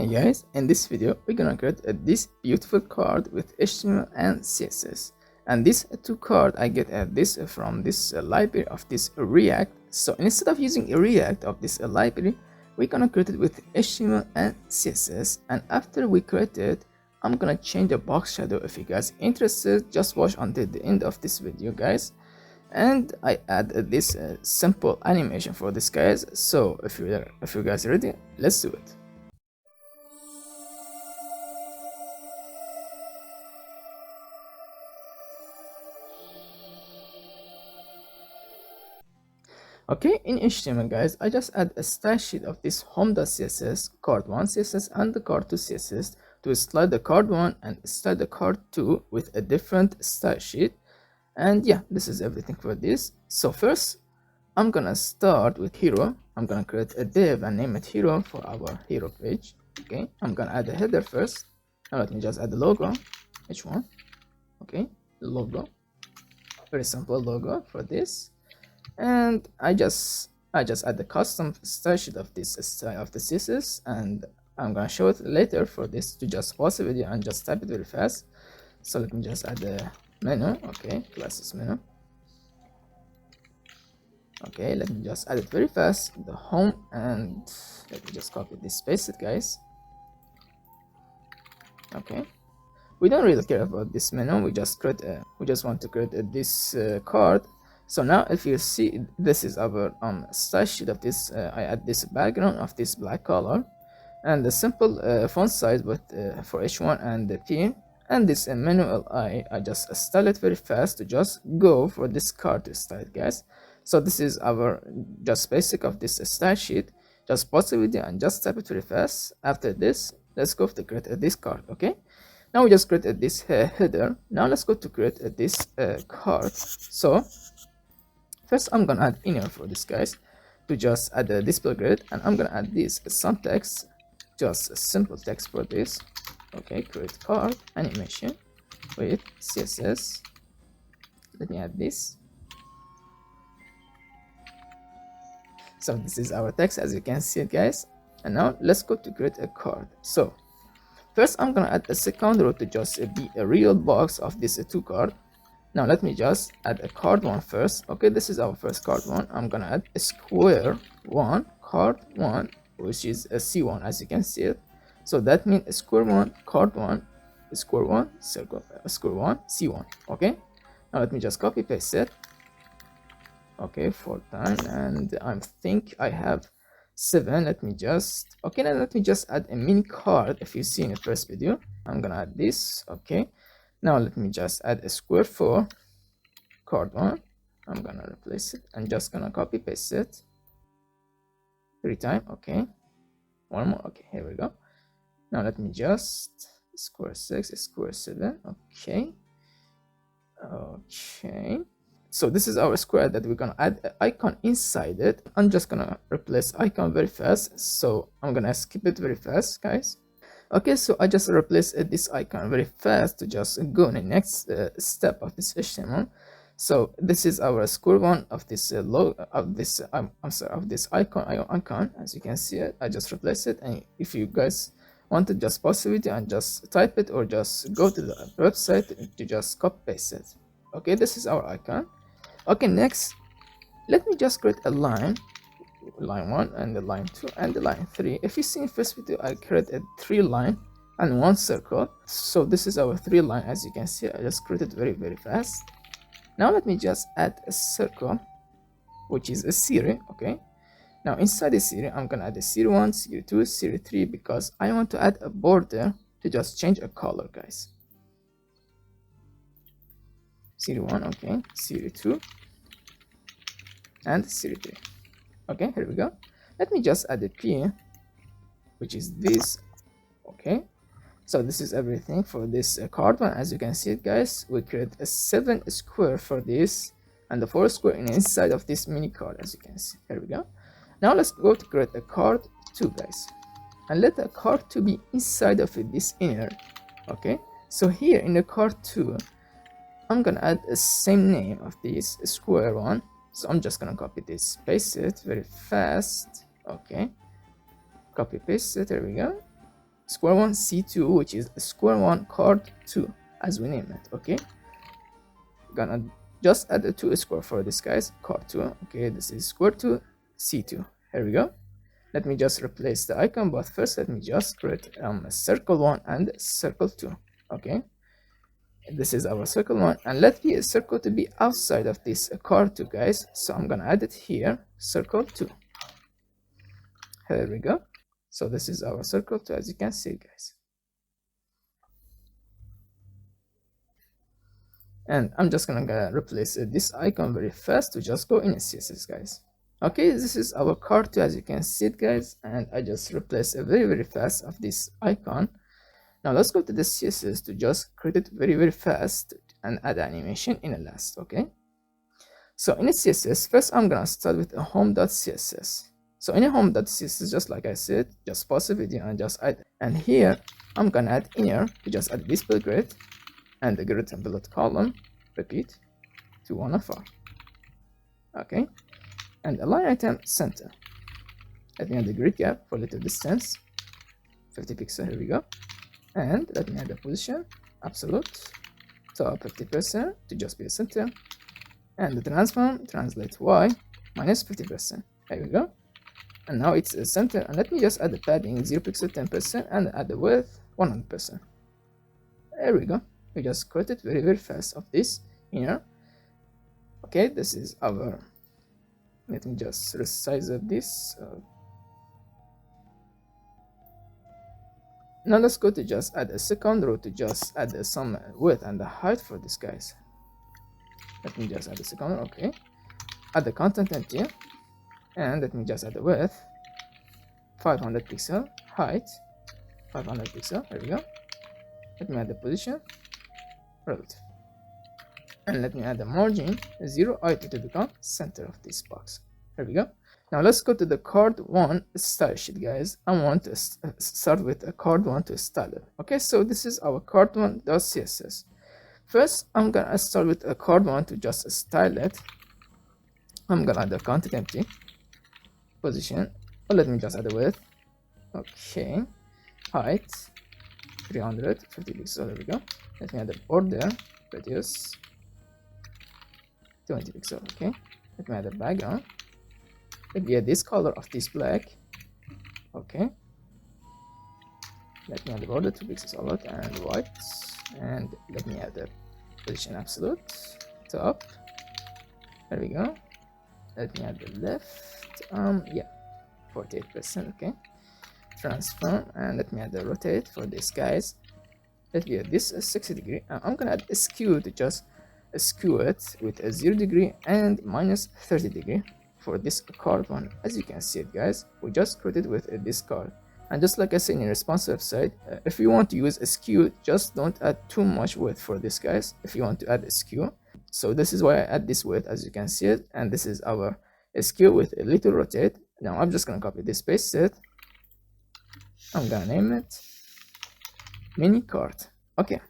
Hey guys, in this video we're gonna create this beautiful card with HTML and CSS, and these two cards I get this from this library of this React. So instead of using a React of this library, we're gonna create it with HTML and CSS, and after we create it, I'm gonna change the box shadow. If you guys interested, just watch until the end of this video guys. And I add this simple animation for this guys. So if you guys are ready, let's do it. Okay, in HTML guys, I just add a style sheet of this home.css, card1 CSS and the card2 CSS to slide the card1 and slide the card2 with a different style sheet. And yeah, this is everything for this. So first, I'm gonna start with hero. I'm gonna create a div and name it hero for our hero page. Okay, I'm gonna add a header first. Now let me just add the logo, h1. Okay, the logo, very simple logo for this. And I just add the custom style sheet of this style of the CSS, and I'm gonna show it later. For this, to just pause the video and just type it very fast. So let me just add the menu. Okay, classes menu. Okay, let me just add it very fast, the home, and let me just copy this, paste it guys. Okay, we don't really care about this menu, we just want to create this card. So now if you see, this is our style sheet of this. I add this background of this black color and the simple font size with for h1 and the p, and this menu li. I just style it very fast to just go for this card to style guys. So this is our just basic of this style sheet. Just pause the video and just type it very fast. After this, let's go to create this card. Okay, now we just created this header. Now let's go to create this card. So first, I'm gonna add inner for this guys to just add a display grid, and I'm gonna add this some text, just a simple text for this. Okay, create card animation with CSS. Let me add this. So this is our text, as you can see it guys. And now let's go to create a card. So first, I'm gonna add a second row to just be a real box of this two card. Now let me just add a card1 first. Okay, this is our first card1. I'm gonna add a square one card1, which is a c1, as you can see it. So that means a square one card1, a square one circle, a square one c1. Okay, now let me just copy paste it. Okay, 4 times, and I think I have 7. Let me just add a mini card. If you see in the first video, I'm gonna add this. Okay, now let me just add a square 4 card1. I'm gonna replace it and just gonna copy paste it 3 times. Okay, one more. Okay, here we go. Now let me just square 6, square 7. Okay, so this is our square that we're gonna add an icon inside it. I'm just gonna replace icon very fast, so I'm gonna skip it very fast guys. Okay, so I just replaced this icon very fast to just go in the next step of this HTML. So this is our square one of this logo of this of this icon. As you can see it, I just replaced it. And if you guys want to just pause the video and just type it, or just go to the website to just copy paste it. Okay, this is our icon. Okay, next, let me just create a line 1 and the line 2 and the line 3. If you see in first video, I created 3 line and 1 circle. So this is our 3 line. As you can see, I just created very fast. Now let me just add a circle, which is a series. Okay, now inside the series, I'm gonna add a series 1, series 2, series 3, because I want to add a border to just change a color guys. Series 1, okay, series 2, and series 3. Okay, here we go. Let me just add a P, which is this. Okay, so this is everything for this card one. As you can see it guys, we create a 7 square for this, and the 4 square inside of this mini card, as you can see. Here we go. Now let's go to create a card 2 guys, and let the card 2 be inside of this inner. Okay, so here in the card 2, I'm gonna add the same name of this square one. So I'm just gonna copy this, paste it very fast. Okay, copy paste it. There we go. square one C2, which is square one card 2 as we name it. Okay, gonna just add a 2 square for this guy's card 2. Okay, this is square 2 C2. Here we go. Let me just replace the icon, but first let me just create a circle 1 and circle 2. Okay, this is our circle 1, and let the circle to be outside of this card 2, guys. So I'm gonna add it here, circle 2. Here we go. So this is our circle 2, as you can see, guys. And I'm just gonna replace this icon very fast to just go in CSS, guys. Okay, this is our card 2, as you can see it, guys, and I just replace it very fast of this icon. Now let's go to the CSS to just create it very fast and add animation in the last. Okay, so in the CSS, first I'm gonna start with a home.css. So in a home.css, just like I said, just pause the video and just add, and here I'm gonna add inner to just add display grid and the grid and bullet column, repeat to 1 of 4. Okay, and a line item center. Let me add the grid gap for little distance, 50 pixels. Here we go. And let me add the position absolute top 50% to just be a center, and the transform translate y minus 50%. Here we go. And now it's a center, and let me just add the padding 0 pixel 10% and add the width 100%. There we go. We just created very fast of this inner. Okay, this is our, let me just resize of this. Now let's go to just add a second row to just add some width and the height for this, guys. Let me just add a second row. Okay, add the content empty, and let me just add the width 500 pixel, height 500 pixel. There we go. Let me add the position relative, and let me add the margin 0 IT to become center of this box. There we go. Now let's go to the card 1 style sheet, guys. I want to start with a card 1 to style it. Okay, so this is our card 1.css. First, I'm gonna start with a card 1 to just style it. I'm gonna add the content empty, position, or let me just add the width. Okay, height 350 pixels. There we go. Let me add the border radius 20 pixels. Okay, let me add the background. Let me add this color of this black. Okay, let me add the border 2 pixels all out and white, and let me add the position absolute top. There we go. Let me add the left, yeah, 48%. Okay, transform, and let me add the rotate for this, guys. Let me add this 60 degree. I'm gonna add a skew to just skew it with a 0 degree and minus 30 degree for this card 1. As you can see it, guys, we just created with this card. And just like I said in responsive side, if you want to use a skew, just don't add too much width for this, guys, if you want to add a skew. So this is why I add this width, as you can see it, and this is our skew with a little rotate. Now I'm just gonna copy this, paste it. I'm gonna name it mini card. Okay,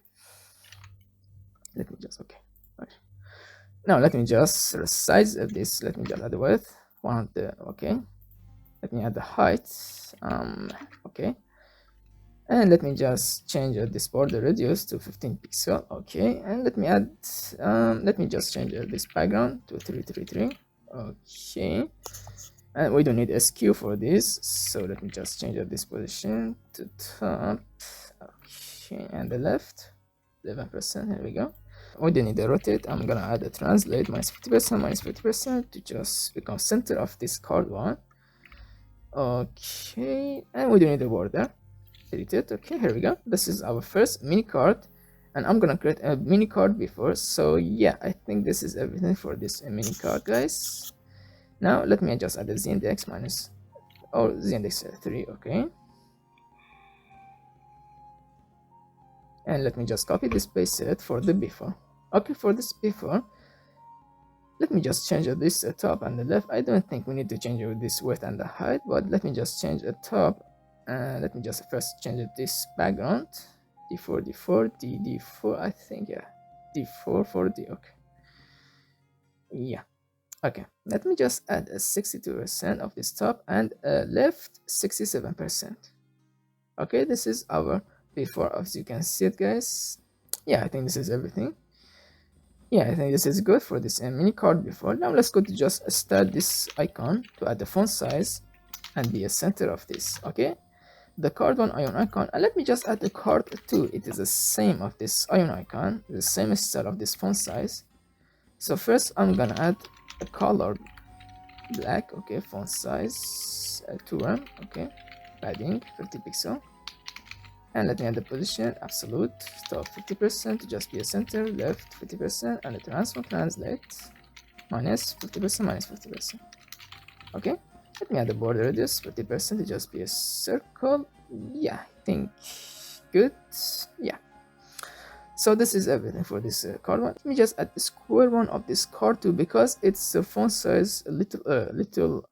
let me just, okay, now let me just resize this. Let me just add the width 100. Okay, let me add the height, okay, and let me just change this border radius to 15 pixel. Okay, and let me add let me just change this background to 333. Okay, and we don't need a skew for this, so let me just change this position to top. Okay, and the left 11%. Here we go. We don't need a rotate. I'm gonna add a translate minus 50% to just become center of this card 1. Okay, and we don't need a border. Delete it. Okay, here we go. This is our first mini card, and I'm gonna create a mini card before. So yeah, I think this is everything for this mini card, guys. Now let me just add the z-index minus, or z-index 3. Okay, and let me just copy this, paste it for the before. Okay, for this before, let me just change this top and the left. I don't think we need to change this width and the height, but let me just change the top, and let me just first change this background d4 d4 I think, yeah, d4 for d. Okay, yeah, okay, let me just add a 62% of this top and left 67%. Okay, this is our before, as you can see it, guys. Yeah, I think this is everything. Yeah, I think this is good for this mini card before. Now let's go to just start this icon to add the font size and be a center of this. Okay, the card one ion icon, and let me just add the card 2. It is the same of this ion icon, the same style of this font size. So first I'm gonna add a color black. Okay, font size 2rem. Okay, padding 50 pixel, and let me add the position absolute, top 50% to just be a center, left 50%, and the transform translate minus 50% minus 50%. Okay, let me add the border radius 50% to just be a circle. Yeah, I think good. Yeah, so this is everything for this card one. Let me just add the square one of this card too, because it's a font size a little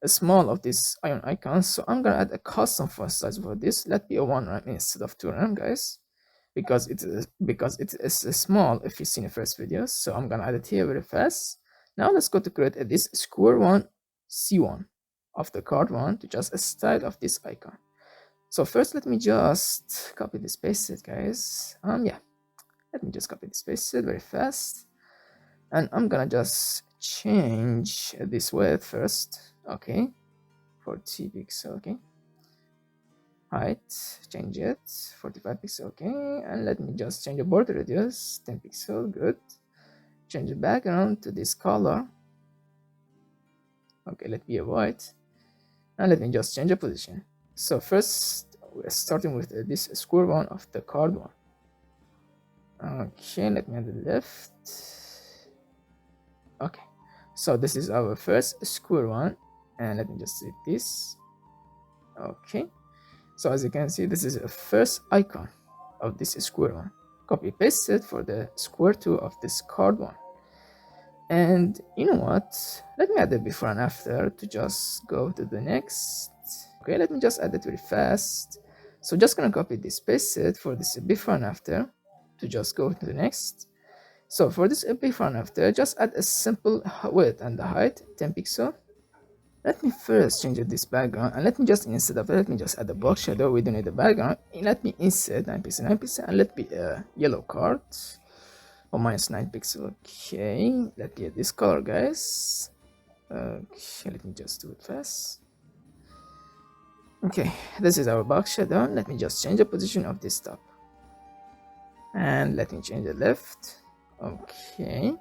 small of this ion icon. So I'm gonna add a custom font size for this. Let be a 1rem instead of 2rem, guys, because it is small if you see in the first video. So I'm gonna add it here very fast. Now let's go to create this square one C1 of the card one to just a style of this icon. So first let me just copy this, paste it, guys. Yeah, let me just copy this, paste it very fast, and I'm gonna just change this width first. Okay, 40 pixel. Okay, height, change it 45 pixel. Okay, and let me just change the border radius 10 pixel. Good. Change the background to this color. Okay, let me be a white, and let me just change the position. So first we're starting with this square one of the card one. Okay, let me add the left. Okay, so this is our first square one, and let me just see this. Okay, so as you can see, this is the first icon of this square one. Copy paste it for the square two of this card one. And you know what, let me add the before and after to just go to the next. Okay, let me just add it very fast. So just gonna copy this, paste it for this before and after to just go to the next. So for this before and after, just add a simple width and the height 10 pixel. Let me first change this background, and let me just, instead of that, let me just add a box shadow. We don't need the background. Let me insert 9 pixel 9 pixel, and let me a yellow card or minus 9 pixel. Okay, let me add this color, guys. Okay, let me just do it fast. Okay, this is our box shadow. Let me just change the position of this top, and let me change the left. Okay,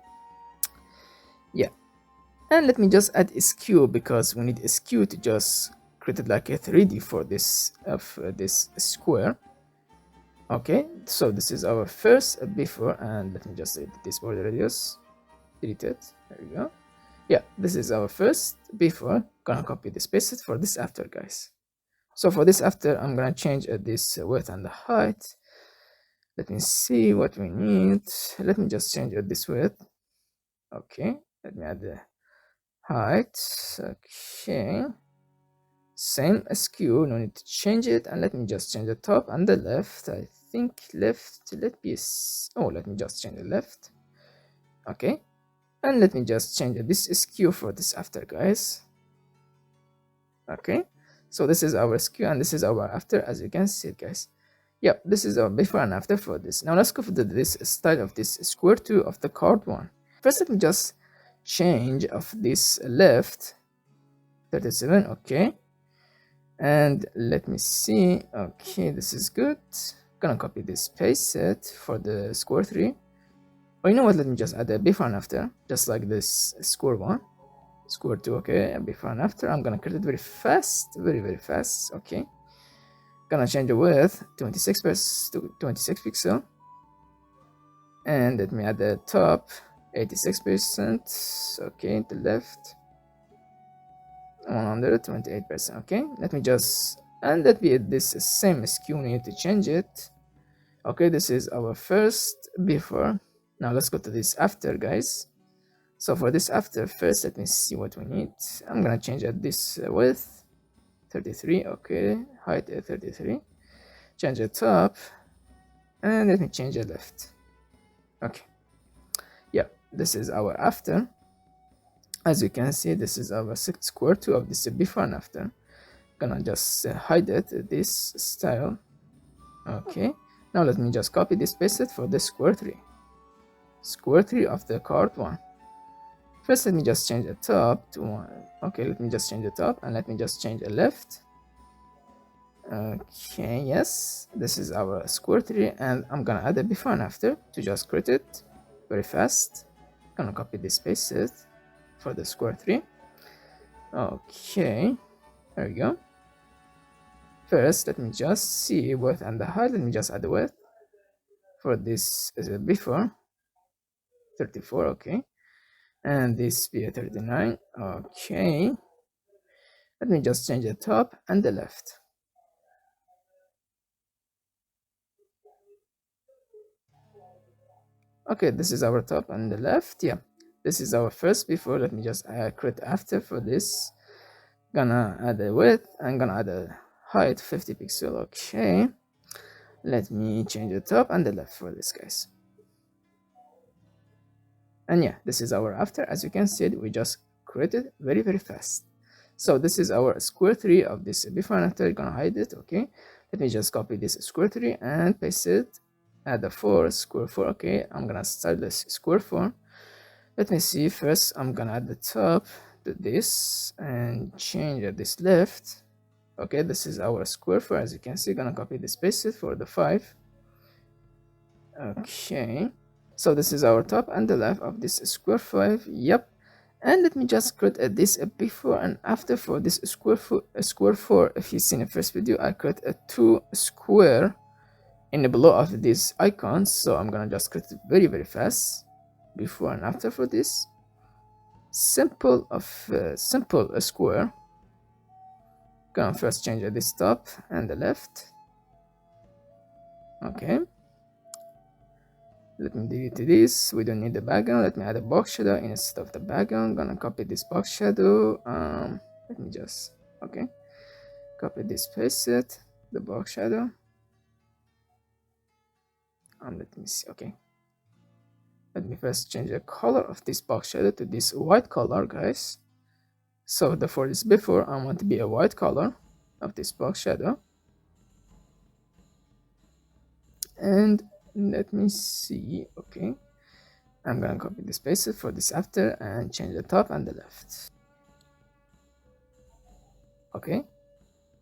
yeah, and let me just add a skew, because we need a skew to just create it like a 3D for this this square. Okay, so this is our first before, and let me just edit this border radius, delete it, there we go. Yeah, this is our first before. Gonna copy this, paste it for this after, guys. So for this after, I'm gonna change this width and the height. Let me see what we need. Let me just change this width. Okay, let me add the height. Okay, same skew, no need to change it. And let me just change the top and the left. I think left, let me just change the left. Okay, and let me just change this skew for this after, guys. Okay, so this is our skew and this is our after, as you can see it, guys. Yep, this is our before and after for this. Now let's go for this style of this square two of the card one. First, let me just change of this left 37. Okay, and let me see. Okay, this is good. Gonna copy this, paste it for the square 3. Oh, you know what, let me just add a before and after, just like this square 1, square 2. Okay, and before and after, I'm gonna create it very fast, very fast. Okay, gonna change the width 26 pixel, and let me add the top 86%. Okay, the left 128%. Okay, let me just, and let me add this same skew, we need to change it. Okay, this is our first before. Now let's go to this after, guys. So for this after, first let me see what we need. I'm gonna change this width 33. Okay, height 33. Change the top, and let me change the left. Okay, yeah, this is our after. As you can see, this is our square two of this before and after. Gonna just hide it, this style. Okay, now let me just copy this, paste it for the square 3 of the card 1. First, let me just change the top to 1. Okay, let me just change the top, and let me just change the left. Okay, yes, this is our square 3, and I'm gonna add a before and after to just create it very fast. Gonna copy this, paste it for the square 3. Okay, there we go. First, let me just see width and the height. Let me just add the width for this before 34. Okay, and this be a 39. Okay, let me just change the top and the left. Okay, this is our top and the left. Yeah, this is our first before. Let me just create after for this. Gonna add a width and gonna add a height 50 pixel. Okay, let me change the top and the left for this, guys. And yeah, this is our after. As you can see, we just created very fast. So this is our square 3 of this before and after. Gonna hide it. Okay, let me just copy this square 3 and paste it. Add the 4 square 4. Okay, I'm gonna start this square 4. Let me see. First, I'm gonna add the top to this and change this left. Okay, this is our square 4. As you can see, gonna copy this, paste it for the 5. Okay, so this is our top and the left of this square 5. Yep, and let me just create this before and after for this square 4. If you seen the first video, I create a 2 square in the below of these icons. So I'm gonna just create it very fast before and after for this simple square. Gonna first change this top and the left. Okay, let me delete this. We don't need the background. Let me add a box shadow instead of the background. Gonna copy this box shadow. Let me just copy this, paste it, the box shadow. Let me see. Okay, let me first change the color of this box shadow to this white color, guys. So for this before, I want to be a white color of this box shadow. And let me see. Okay, I'm gonna copy this, paste it for this after, and change the top and the left. Okay,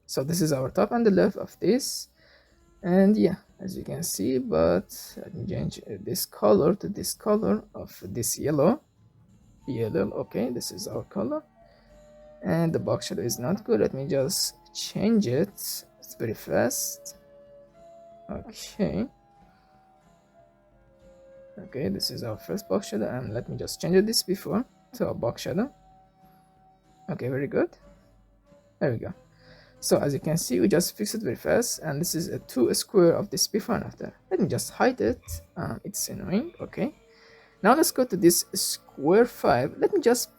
so this is our top and the left of this. And yeah, as you can see, but let me change this color to this color of this yellow. Okay, this is our color, and the box shadow is not good. Let me just change it. It's very fast. Okay, this is our first box shadow, and let me just change this before to a box shadow. Okay, very good. There we go. So as you can see, we just fixed it very fast, and this is a 2 square of this before and after. Let me just hide it. It's annoying. Okay, now let's go to this square 5. Let me just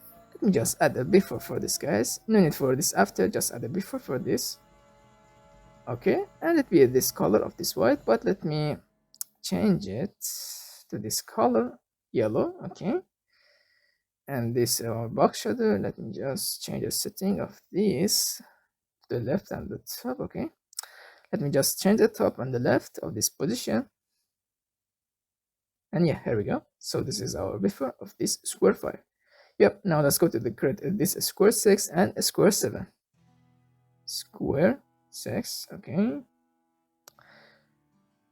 add a before for this, guys. No need for this after, just add a before for this. Okay, and let be this color of this white, but let me change it to this color yellow. Okay, and this box shadow, let me just change the setting of this to the left and the top. Okay, let me just change the top and the left of this position. And yeah, here we go. So this is our before of this square 5. Yep, now let's go to the create this square 6 and a square 7. Square 6. Okay,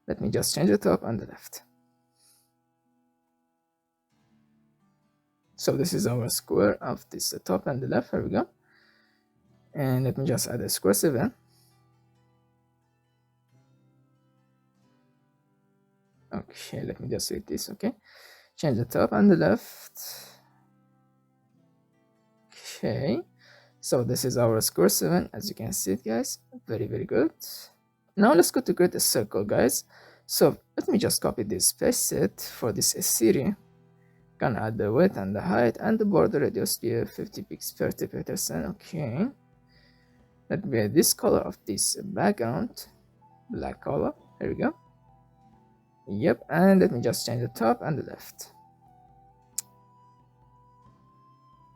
let me just change the top and the left. So this is our square of this top and the left. Here we go. And let me just add a square 7. Okay, let me just read this. Okay, change the top and the left. Okay, so this is our square 7. As you can see it, guys, very good. Now let's go to create a circle, guys. So let me just copy this, paste it for this city. Gonna add the width and the height and the border radius be 50 pixels, 30%. Okay, let be this color of this background, black color. There we go. Yep, and let me just change the top and the left.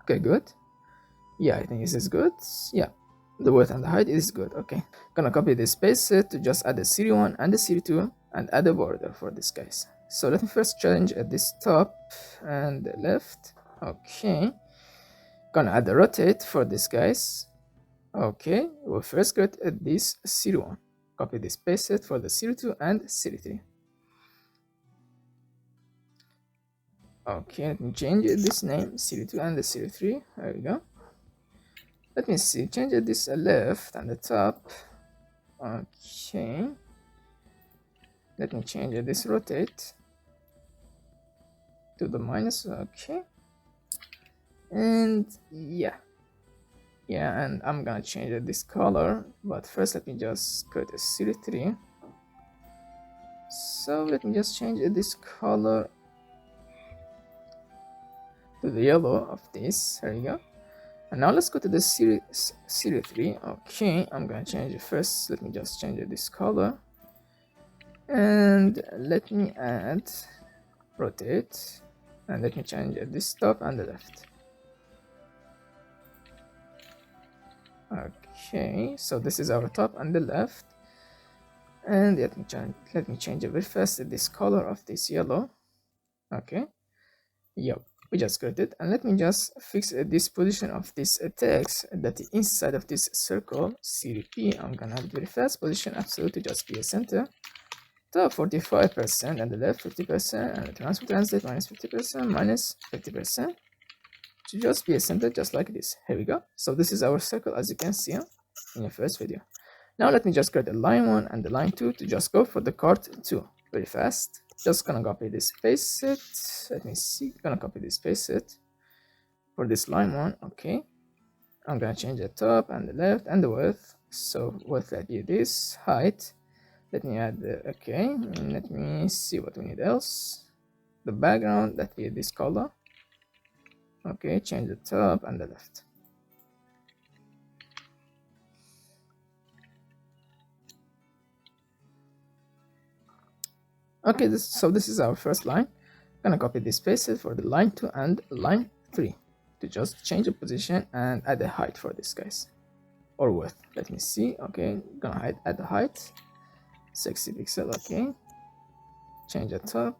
Okay, good. Yeah, I think this is good. Yeah, the width and the height is good. Okay, gonna copy this, paste it to just add the series 1 and the series 2 and add a border for this guys. So let me first change this top and the left. Okay, gonna add the rotate for this guys. Okay, we'll first create this series 1, copy this, paste it for the series 2 and series 3. Okay, let me change this name, series 2 and the series 3. There we go. Let me see, change this left and the top. Okay, let me change this rotate to the minus. Okay, and yeah, and I'm gonna change this color, but first let me just create a series 3. So let me just change this color to the yellow of this. There you go. And now let's go to the series 3. Okay, I'm gonna change it first. Let me just change this color, and let me add rotate, and let me change this top and the left. Okay, so this is our top and the left, and let me change it very fast this color of this yellow. Okay, yep, we just created, and let me just fix this position of this text that inside of this circle series P. I'm gonna add very fast position absolute to just be a center, top 45% and the left 50%, and the transfer translate minus 50% minus 50% to just be a center, just like this. Here we go. So this is our circle, as you can see in the first video. Now let me just create a line 1 and the line 2 to just go for the card 2 very fast. Just gonna copy this, paste it. Let me see, gonna copy this, paste it for this line 1. Okay, I'm gonna change the top and the left and the width. So width, let me this, height, let me add the, okay, and let me see what we need else. The background, let me this color. Okay, change the top and the left. Okay, so this is our first line. I'm gonna copy this, paste it for the line 2 and line 3 to just change the position and add the height for this guys, or width. Let me see. Okay, gonna add the height 60 pixel. Okay, change the top,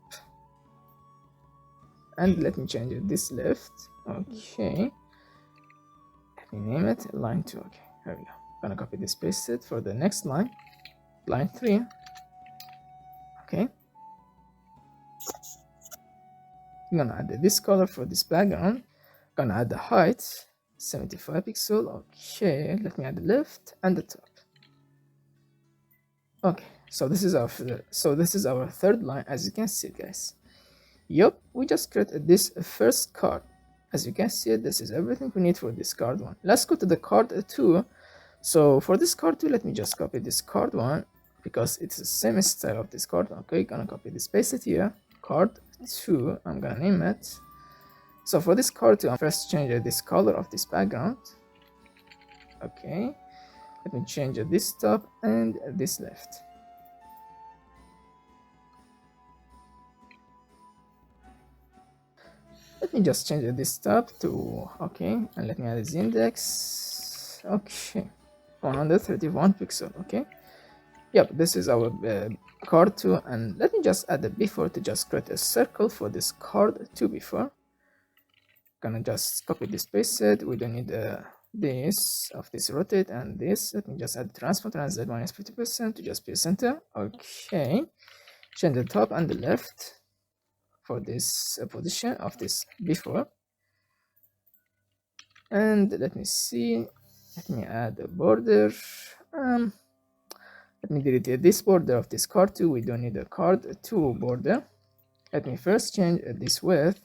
and let me change this left. Okay, let me name it line 2. Okay, here we go. Gonna copy this, paste it for the next line 3. Okay, I'm gonna add this color for this background. Gonna add the height 75 pixel. Okay, let me add the left and the top. Okay, so this is our third line, as you can see guys. Yup, we just created this first card. As you can see, this is everything we need for this card 1. Let's go to the card 2. So for this card 2, let me just copy this card 1 because it's the same style of this card. Okay, gonna copy this, paste it here, card 2. I'm gonna name it. So for this card 2, I'm first change this color of this background. Okay, let me change this top and this left. Let me just change this tab to okay, and let me add this index. Okay, 131 pixel. Okay, yep, this is our card 2, and let me just add the before to just create a circle for this card 2 before. Gonna just copy this, paste it. We don't need this of this rotate and this. Let me just add transform translate minus 50% to just be a center. Okay, change the top and the left for this position of this before, and let me see, let me add a border. Let me delete this border of this card 2. We don't need a card 2 border. Let me first change this width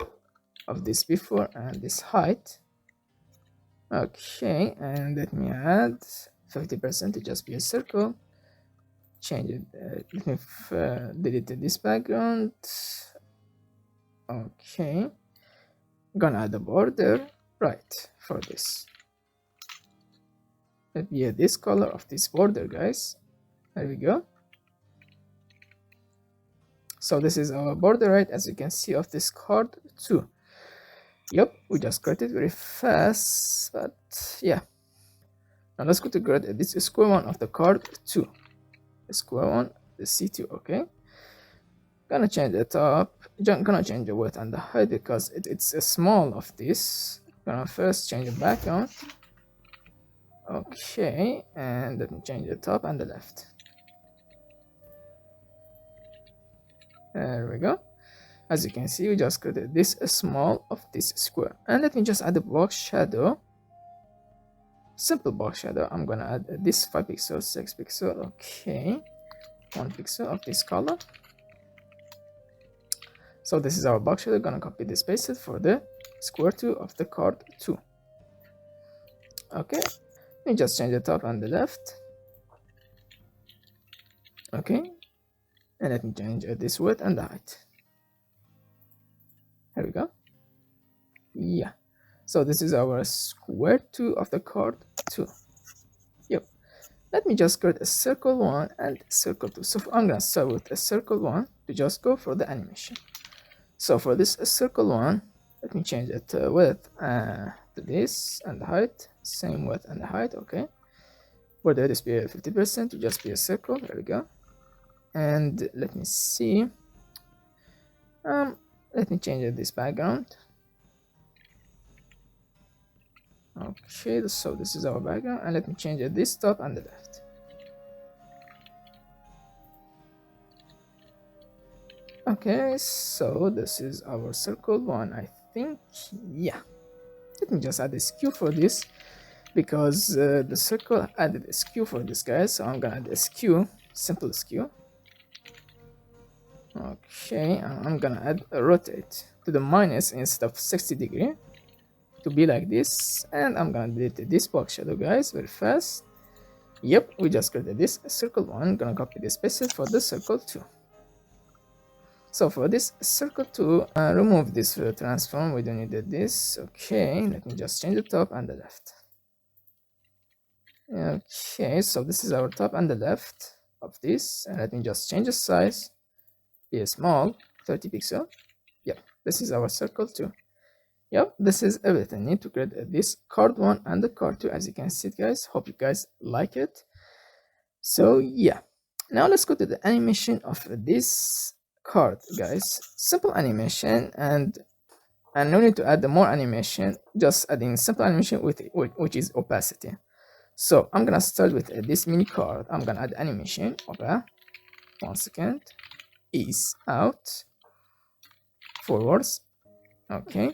of this before and this height. Okay, and let me add 50% to just be a circle. Change it. Let me delete this background. Okay, gonna add a border right for this. Let me add this color of this border, guys. There we go. So this is our border right, as you can see, of this card 2. Yep, we just created very fast, but yeah. Now let's go to grade this square one of the card 2. Square one, the C2, okay? Gonna change the top, gonna change the width and the height because it's a small of this. Gonna first change the background. Okay, and let me change the top and the left. There we go. As you can see, we just created this small of this square. And let me just add a box shadow. Simple box shadow. I'm gonna add this 5 pixels, 6 pixel. Okay, 1 pixel of this color. So this is our box shadow. Gonna copy this, paste it for the square 2 of the card 2. Okay, let me just change the top and the left. Okay, and let me change this width and the height. Here we go. Yeah, so this is our square 2 of the card 2. Yep. Let me just create a circle 1 and circle 2. So I'm gonna start with a circle 1 to just go for the animation. So for this circle 1, let me change it width to this and the height, same width and the height. Okay, for the width be 50% to just be a circle. There we go. And let me see. Let me change this background. Okay, so this is our background, and let me change this top and the left. Okay, so this is our circle 1, I think. Yeah, let me just add a skew for this because the circle added a skew for this guy, so I'm gonna add a skew, simple skew. Okay, I'm gonna add a rotate to the minus instead of 60° to be like this, and I'm gonna delete this box shadow, guys, very fast. Yep, we just created this circle 1. Gonna copy this, paste it for the circle 2. So for this circle 2, remove this transform. We don't need this. Okay, let me just change the top and the left. Okay, so this is our top and the left of this, and let me just change the size. Be small, 30 pixel. Yep, this is our circle 2. Yep, this is everything. Need to create this card 1 and the card 2, as you can see, guys. Hope you guys like it. So yeah, now let's go to the animation of this card, guys. Simple animation, and no need to add more animation, just adding simple animation with which is opacity. So I'm gonna start with this mini card. I'm gonna add animation of 1 second, ease out, forwards. Okay,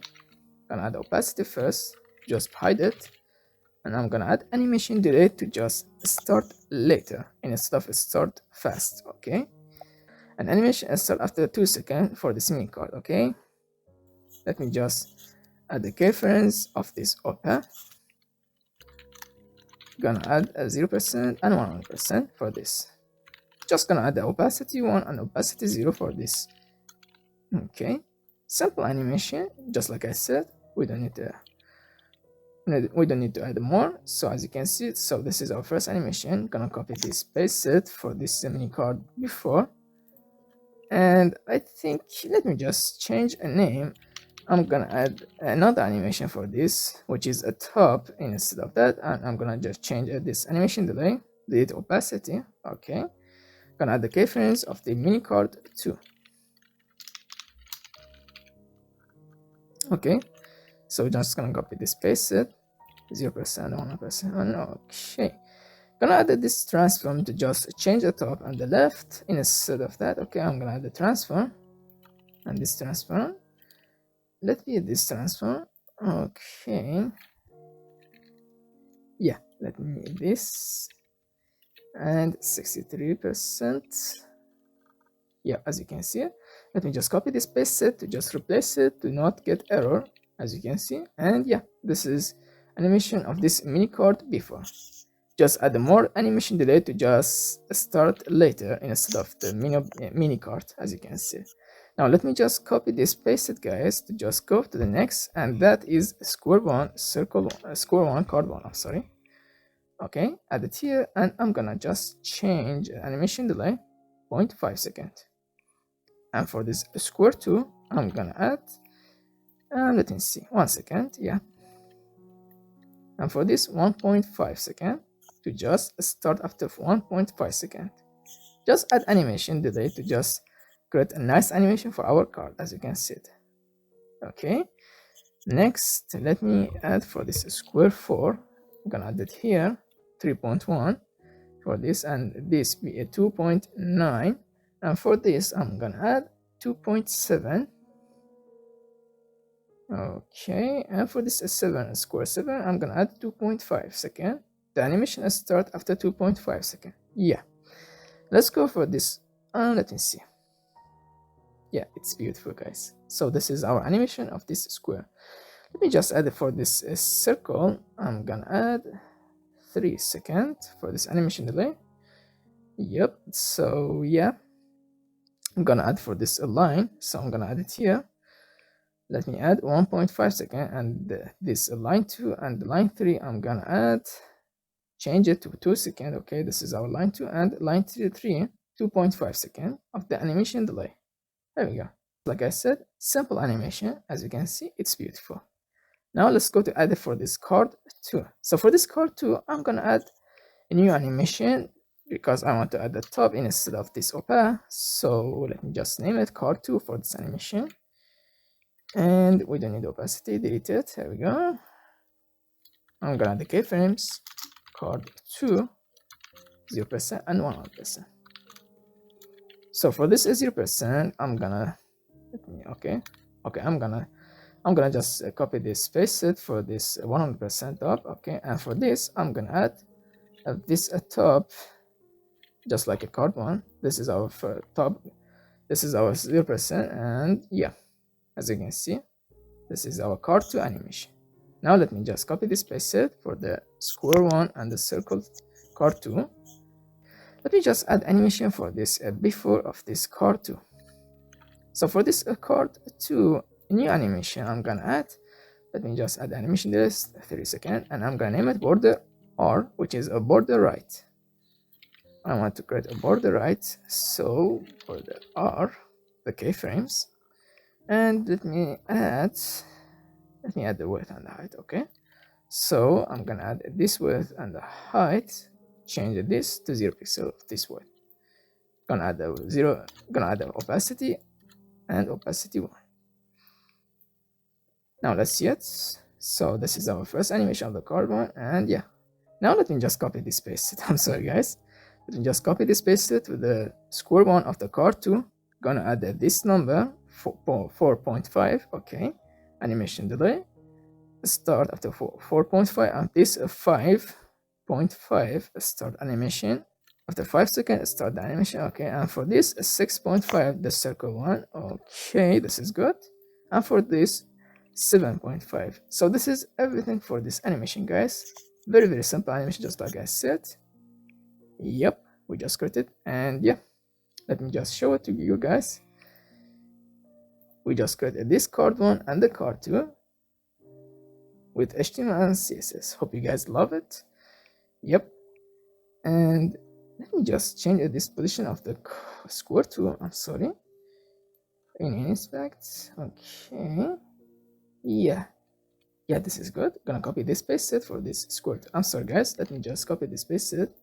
gonna add opacity first, just hide it, and I'm gonna add animation delay to just start later instead of start fast. Okay, and animation start after 2 seconds for this mini card. Okay, let me just add the keyframes of this opa. Gonna add a 0% and 100% for this. Just gonna add the opacity 1 and opacity 0 for this. Okay, simple animation, just like I said. We don't need to add more. So as you can see, so this is our first animation. Gonna copy this, paste it for this mini card before, and I think let me just change a name. I'm gonna add another animation for this, which is a top instead of that, and I'm gonna just change this animation delay, delete opacity. Okay, gonna add the keyframes of the mini card 2. Okay, so just gonna copy this, paste it, 0%, 100%. Okay, gonna add this transform to just change the top and the left instead of that. Okay, I'm gonna add the transform and this transform. Let me add this transform. Okay, yeah, let me add this, and 63%. Yeah, as you can see, let me just copy this, paste it to just replace it to not get error, as you can see. And yeah, this is animation of this mini card before. Just add more animation delay to just start later instead of the mini card, as you can see. Now let me just copy this, paste it, guys, to just go to the next, and that is square 1, circle 1, square 1, card 1. I'm sorry. Okay, add it here, and I'm gonna just change animation delay 0.5 seconds. And for this square 2, I'm gonna add, let me see, 1 second. Yeah, and for this 1.5 seconds. to just start after 1.5 seconds. Just add animation delay to just create a nice animation for our card, as you can see it. Okay, next let me add for this square 4. I'm gonna add it here 3.1 for this, and this be a 2.9, and for this I'm gonna add 2.7. Okay, and for this square 7 I'm gonna add 2.5 second. The animation start after 2.5 second. Yeah, let's go for this. Let me see. Yeah, it's beautiful, guys. So this is our animation of this square. Let me just add it for this circle. I'm gonna add 3 seconds for this animation delay. Yep, so yeah, I'm gonna add for this line, so I'm gonna add it here. Let me add 1.5 second, and this line 2 and line 3 I'm gonna add, change it to 2 second. Okay, this is our line 2, and line 3 2.5 second of the animation delay. There we go. Like I said, simple animation. As you can see, it's beautiful. Now let's go to add it for this card 2. So for this card 2, I'm gonna add a new animation because I want to add the top instead of this opa. So let me just name it card 2 for this animation. And we don't need opacity, delete it. Here we go. I'm gonna add the keyframes, card 2, 0% and 100%. So for this 0%, I'm gonna I'm gonna just copy this, paste it for this 100% top. Okay, and for this I'm gonna add this top, just like a card 1. This is our top, this is our 0%, and yeah, as you can see, this is our card 2 animation. Now let me just copy this, paste it for the square 1 and the circle card 2. Let me just add animation for this before of this card 2. So for this card 2 new animation I'm gonna add, let me just add animation this 30 seconds, and I'm gonna name it border R, which is a border right. I want to create a border right, so for the R, the keyframes, and let me add the width and the height. Okay, so I'm gonna add this width and the height, change this to 0 pixel of this width. Gonna add the opacity and opacity 1. Now let's see it. So this is our first animation of the card 1, and yeah, now let me just copy this, paste it. I'm sorry guys, let me just copy this, paste it with the square 1 of the card 2. Gonna add this number 4.5. okay, animation delay start after 4.5, and this 5.5 start animation after 5 seconds, start the animation. Okay, and for this 6.5 the circle 1. Okay, this is good. And for this 7.5. So this is everything for this animation, guys. Very simple animation, just like I said. Yep, we just created, and yeah, let me just show it to you guys. We just created this card 1 and the card 2 with HTML and CSS. Hope you guys love it. Yep, and let me just change this position of the square 2. I'm sorry, in inspect. Okay, yeah, this is good. Gonna copy this, paste it for this square 2. I'm sorry guys, let me just copy this, paste it.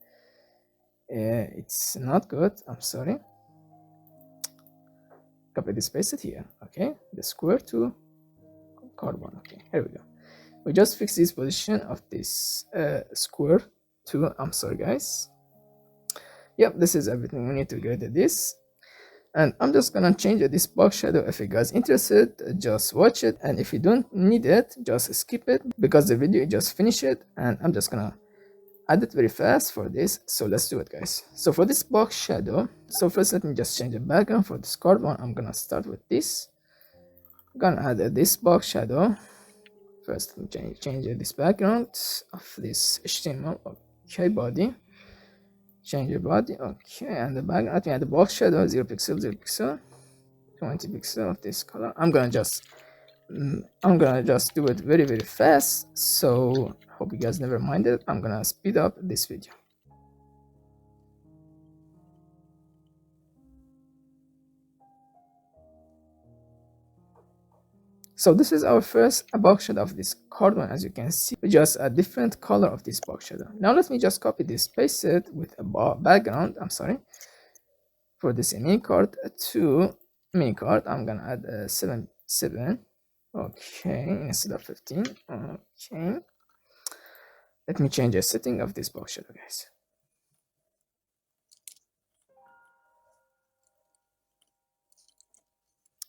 It's not good, I'm sorry. Copy this, paste it here. Okay, the square 2 card 1. Okay, here we go. We just fix this position of this square 2. I'm sorry guys. Yep, this is everything we need to get this. And I'm just gonna change this box shadow. If you guys interested, just watch it, and if you don't need it, just skip it, because the video just finished it, and I'm just gonna add it very fast for this. So let's do it guys. So for this box shadow, so first let me just change the background for this card 1. I'm gonna start with this. I'm gonna add this box shadow. First let me change this background of this HTML. Okay, body, change your body. Okay, and the background, let me add the box shadow 0 pixel, 0 pixel, 20 pixel of this color. I'm gonna just do it very fast, so hope you guys never mind it. I'm gonna speed up this video. So this is our first box shadow of this card one. As you can see, just a different color of this box shadow. Now let me just copy this, paste it with a background, I'm sorry, for this mini card to mini card. I'm gonna add a 7 okay, instead of 15. Okay, let me change the setting of this box shadow, guys.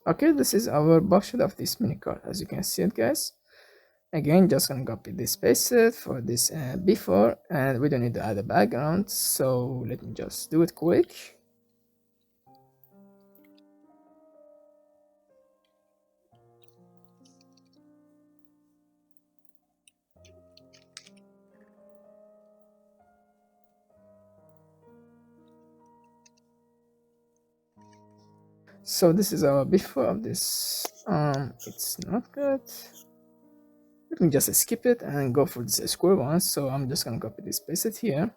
Okay, this is our box shadow of this mini card. As you can see it, guys. Again, just gonna copy this, paste it for this before, and we don't need to add a background, so let me just do it quick. So this is our before of this. It's not good. Let me just skip it and go for this square one. So I'm just gonna copy this, paste it here.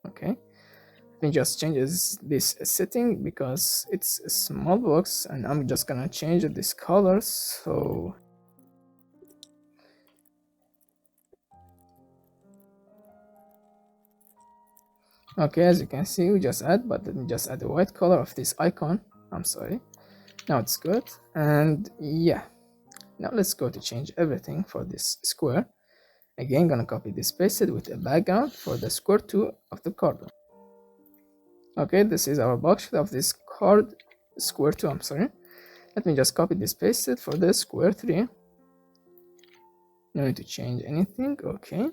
Okay, let me just change this setting because it's a small box, and I'm just gonna change this color. So okay, as you can see, we just add, but let me just add the white color of this icon. I'm sorry. Now it's good, and yeah. Now let's go to change everything for this square. Again, gonna copy this, paste it with a background for the square 2 of the card. Okay, this is our box of this card square 2, I'm sorry. Let me just copy this, paste it for the square 3. No need to change anything. Okay,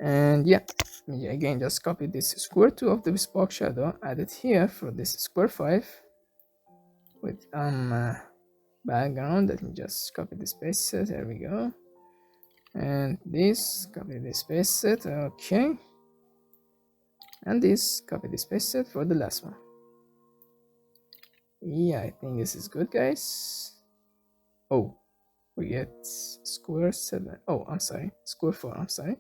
and yeah, again just copy this square 2 of this box shadow, add it here for this square 5 with background. Let me just copy this, paste it. There we go. And this, copy this, paste it. Okay, and this, copy this, paste it for the last one. Yeah, I think this is good, guys. Oh, we get square 7. Oh, I'm sorry, square 4. I'm sorry.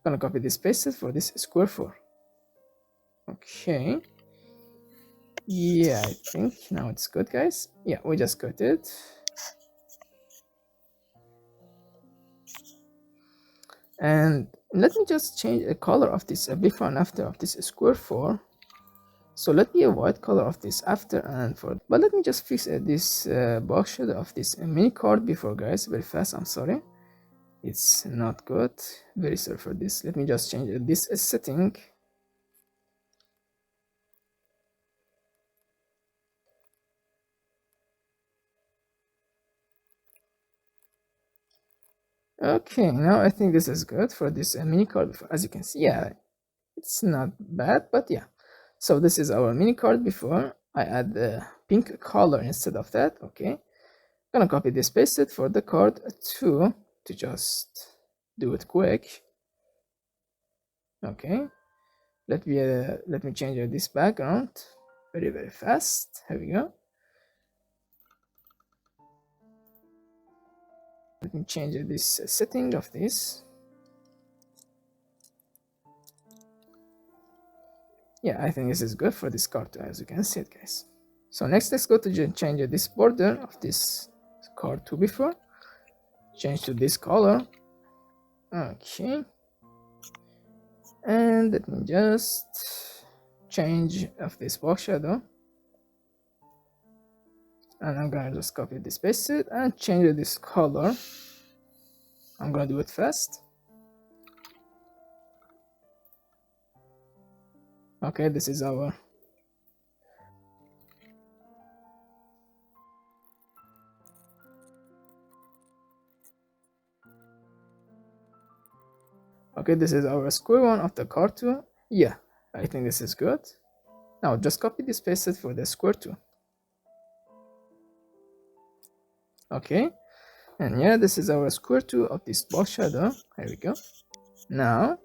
Gonna copy this, paste it for this square 4. Okay, yeah, I think now it's good, guys. Yeah, we just got it. And let me just change the color of this before and after of this square 4. So let me a white color of this after and for, but let me just fix this box shadow of this mini card before, guys, very fast. I'm sorry, it's not good, very sorry for this. Let me just change this setting. Okay, now I think this is good for this mini card before. As you can see, yeah, it's not bad, but yeah. So this is our mini card before. I add the pink color instead of that. Okay, gonna copy this, paste it for the card 2 to just do it quick. Okay, let me change this background very fast. Here we go. Let me change this setting of this. Yeah, I think this is good for this card too, as you can see it, guys. So next, let's go to change this border of this card 2 before. Change to this color. Okay, and let me just change of this box shadow, and I'm gonna just copy this, paste it, and change this color. I'm gonna do it fast. Okay, this is our square one of the card 2. Yeah, I think this is good. Now just copy this, paste it for the square 2. Okay, and yeah, this is our square 2 of this box shadow. Here we go. Now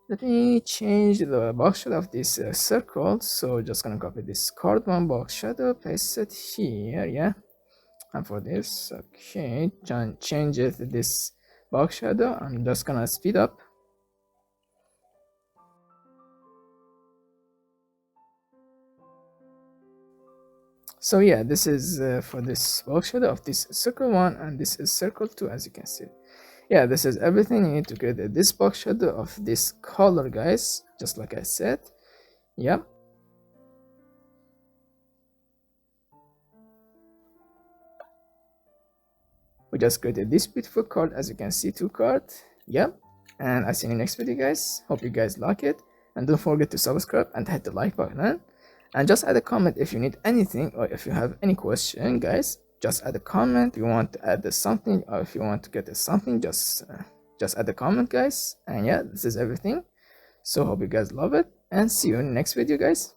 let me change the box shadow of this circle. So just gonna copy this card 1 box shadow, paste it here. Yeah, and for this, okay, change it this box shadow. I'm just gonna speed up. So yeah, this is for this box shadow of this circle 1, and this is circle 2, as you can see. Yeah, this is everything you need to create this box shadow of this color, guys, just like I said. Yeah, we just created this beautiful card, as you can see, 2 cards. Yeah, and I see you in the next video, guys. Hope you guys like it, and don't forget to subscribe and hit the like button, and just add a comment if you need anything, or if you have any question, guys. Just add a comment if you want to add something, or if you want to get something, just add a comment, guys. And yeah, this is everything. So hope you guys love it, and see you in the next video, guys.